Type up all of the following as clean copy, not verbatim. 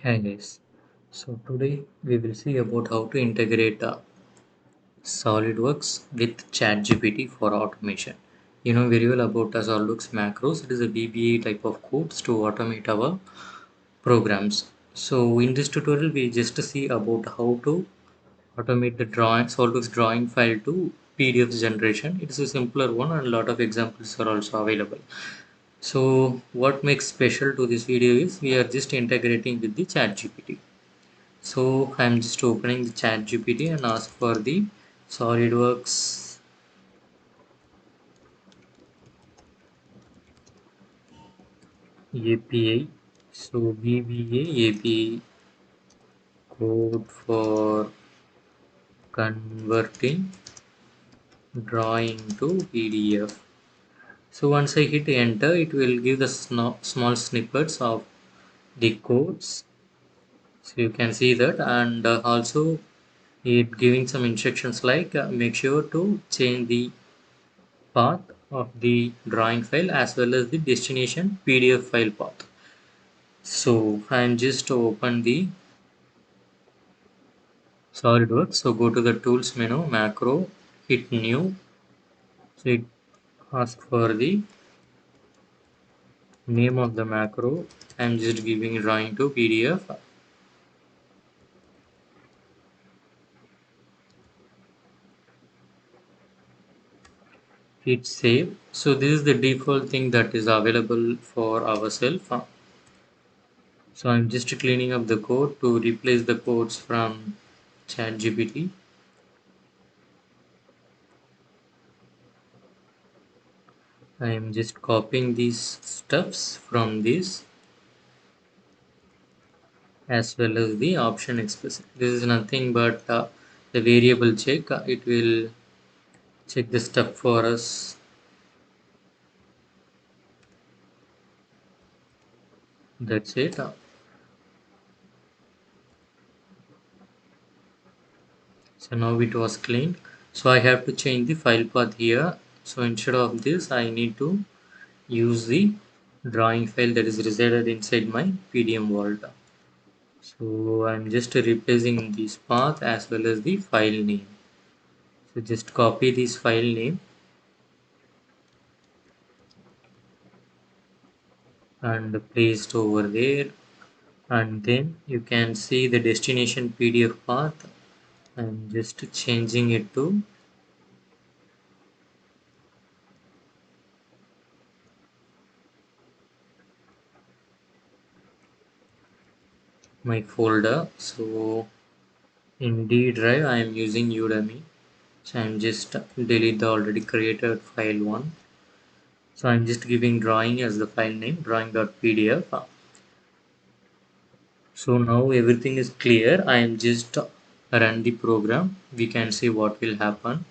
Hi guys, so today we will see about how to integrate SolidWorks with ChatGPT for automation. You know very well about SolidWorks macros. It is a VBA type of codes to automate our programs. So in this tutorial we just see about how to automate the SolidWorks drawing file to PDF generation. It is a simpler one and a lot of examples are also available. So what makes special to this video is we are just integrating with the ChatGPT. So I'm just opening the chat GPT and ask for the SolidWorks API. So VBA API code for converting drawing to PDF. So once I hit enter, it will give the small snippets of the codes. So you can see that, and also it giving some instructions like make sure to change the path of the drawing file as well as the destination PDF file path. So I'm just open the SolidWorks. So go to the tools menu, macro, hit new. So it asks for the name of the macro. I'm just giving drawing to PDF. Hit save. So this is the default thing that is available for ourselves. So I'm just cleaning up the code to replace the codes from ChatGPT. I am just copying these stuffs from this as well as the option explicit. This is nothing but the variable check. It will check the stuff for us. That's it. So now it was cleaned. So I have to change the file path here. So instead of this, I need to use the drawing file that is resided inside my PDM vault. So I'm just replacing this path as well as the file name. So just copy this file name and paste over there, and then you can see the destination PDF path. I'm just changing it to my folder. So in D drive I am using Udemy. So I'm just delete the already created file one. So I'm just giving drawing as the file name, drawing.pdf. So now everything is clear. I am just run the program. We can see what will happen.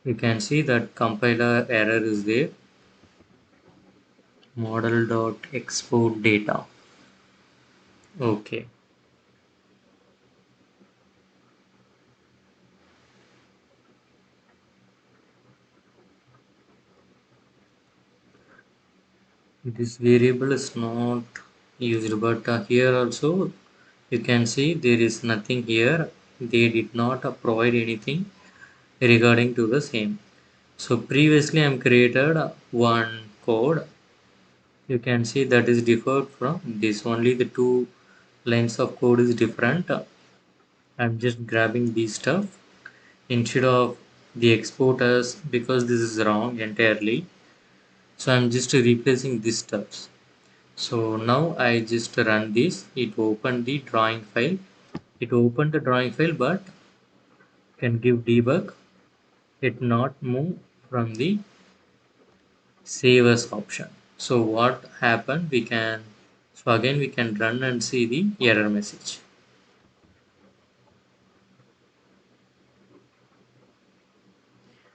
You can see that compiler error is there. Model.export data. Okay. This variable is not used, but here also you can see there is nothing here. They did not provide anything regarding to the same. So previously I created one code. You can see that is different from this. Only the two lines of code is different. I'm just grabbing this stuff instead of the exporters because this is wrong entirely. So I'm just replacing these stuffs. So now I just run this. It opened the drawing file. It opened the drawing file, but can give debug. It not move from the save as option. So what happened? So again we can run and see the error message.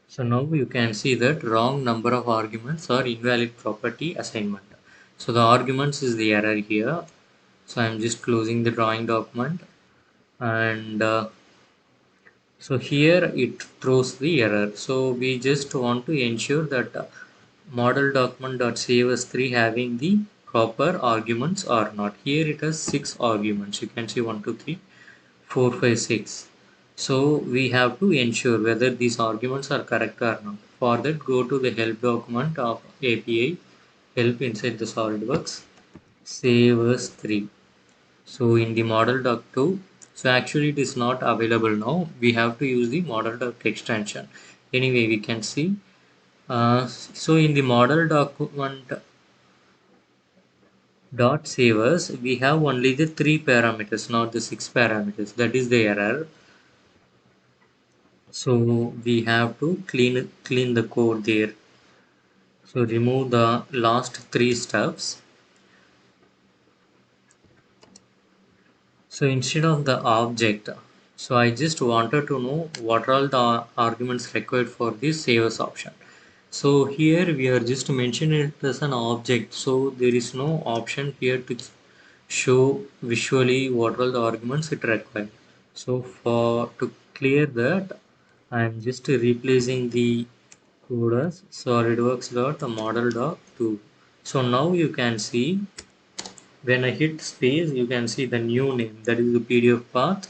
So now you can see that wrong number of arguments or invalid property assignment. So the arguments is the error here. So I'm just closing the drawing document, and so here it throws the error. So we just want to ensure that model document.savas3 having the proper arguments or not. Here it has 6 arguments. You can see 1, 2, 3, 4, 5, 6. So we have to ensure whether these arguments are correct or not. For that, go to the help document of API, help inside the SolidWorks, save as 3. So in the model doc 2, so actually it is not available now. We have to use the model doc extension. Anyway, we can see. So in the model document dot save as, we have only the 3 parameters, not the 6 parameters. That is the error. So we have to clean the code there. So remove the last 3 steps. So instead of the object, so I just wanted to know what are all the arguments required for this save as option. So here we are just mentioning it as an object. So there is no option here to show visually what all the arguments it requires. So for to clear that, I am just replacing the code as solidworks.model.to. So now you can see when I hit space, you can see the new name, that is the PDF path,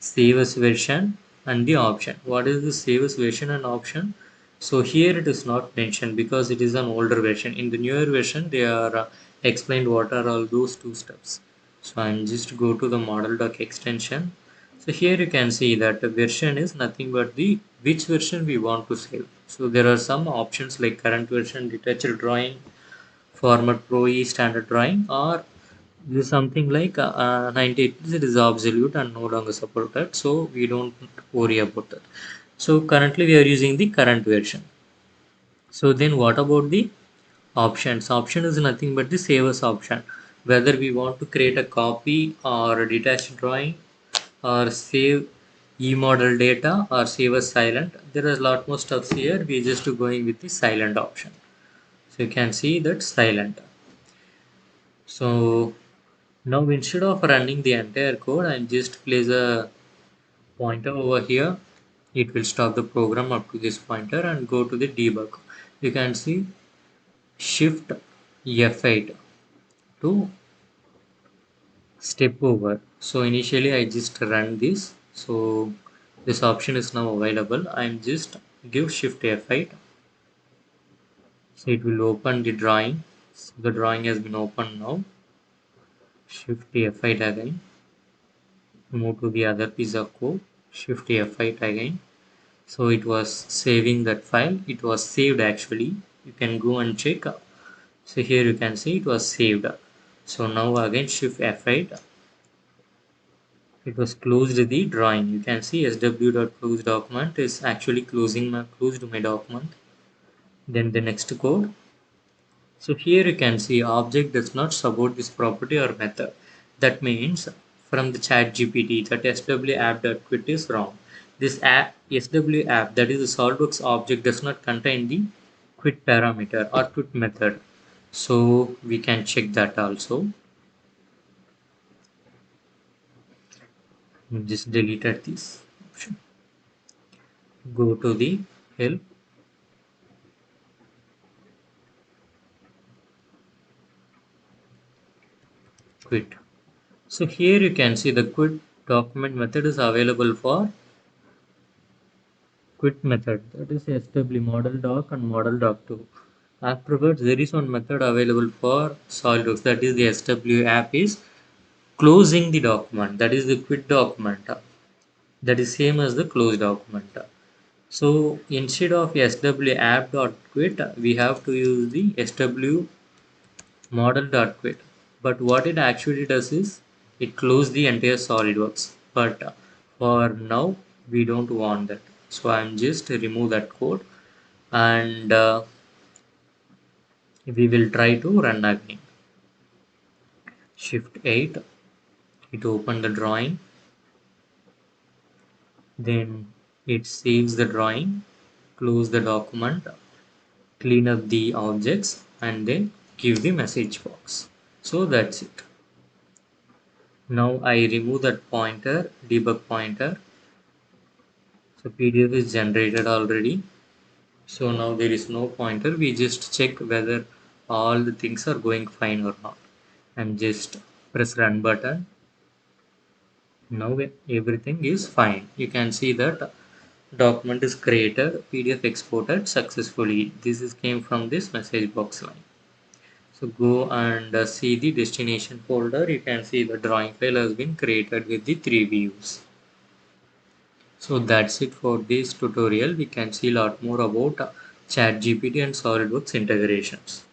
save as version, and the option. What is the save as version and option? So here it is not mentioned because it is an older version. In the newer version, they are explained what are all those 2 steps. So I'm just go to the model doc extension. So here you can see that the version is nothing but the which version we want to save. So there are some options like current version, detached drawing, format pro e standard drawing, or this is something like 98 it is absolute and no longer supported, so we don't worry about that. So currently we are using the current version. So then what about the options? Option is nothing but the save as option, whether we want to create a copy or a detached drawing or save e-model data or save as silent. There is a lot more stuff here. We just going with the silent option. So you can see that silent. So now instead of running the entire code, I just place a pointer over here. It will stop the program up to this pointer and go to the debug. You can see shift F8 to step over. So initially I just run this. So this option is now available. I'm just give shift F8. So it will open the drawing. So the drawing has been opened now. Shift F8 again. Move to the other piece of code. Shift F8 again. So it was saving that file. It was saved actually. You can go and check. So here you can see it was saved. So now again shift F8. It was closed the drawing. You can see sw.close document is actually closed my document. Then the next code. So here you can see object does not support this property or method. That means from the ChatGPT that swapp.quit is wrong. This app, sw app, that is the SOLIDWORKS object, does not contain the quit parameter or quit method. So we can check that also. Just deleted this option. Go to the help, quit. So here you can see the quit document method is available for quit method, that is SW model doc and model doc 2. Afterwards, there is one method available for SolidWorks, that is the SW app is closing the document, that is the quit document, that is same as the close document. So instead of SW app dot quit, we have to use the SW model dot quit. But what it actually does is it closes the entire SolidWorks. But for now, we don't want that. So I'm just remove that code and we will try to run again. Shift 8, it open the drawing, then it saves the drawing, close the document, clean up the objects, and then give the message box. So that's it. Now I remove that pointer, debug pointer. So PDF is generated already. So now there is no pointer. We just check whether all the things are going fine or not. And just press run button. Now everything is fine. You can see that document is created, PDF exported successfully. This is came from this message box line. So go and see the destination folder. You can see the drawing file has been created with the three views. So that's it for this tutorial. We can see a lot more about ChatGPT and SolidWorks integrations.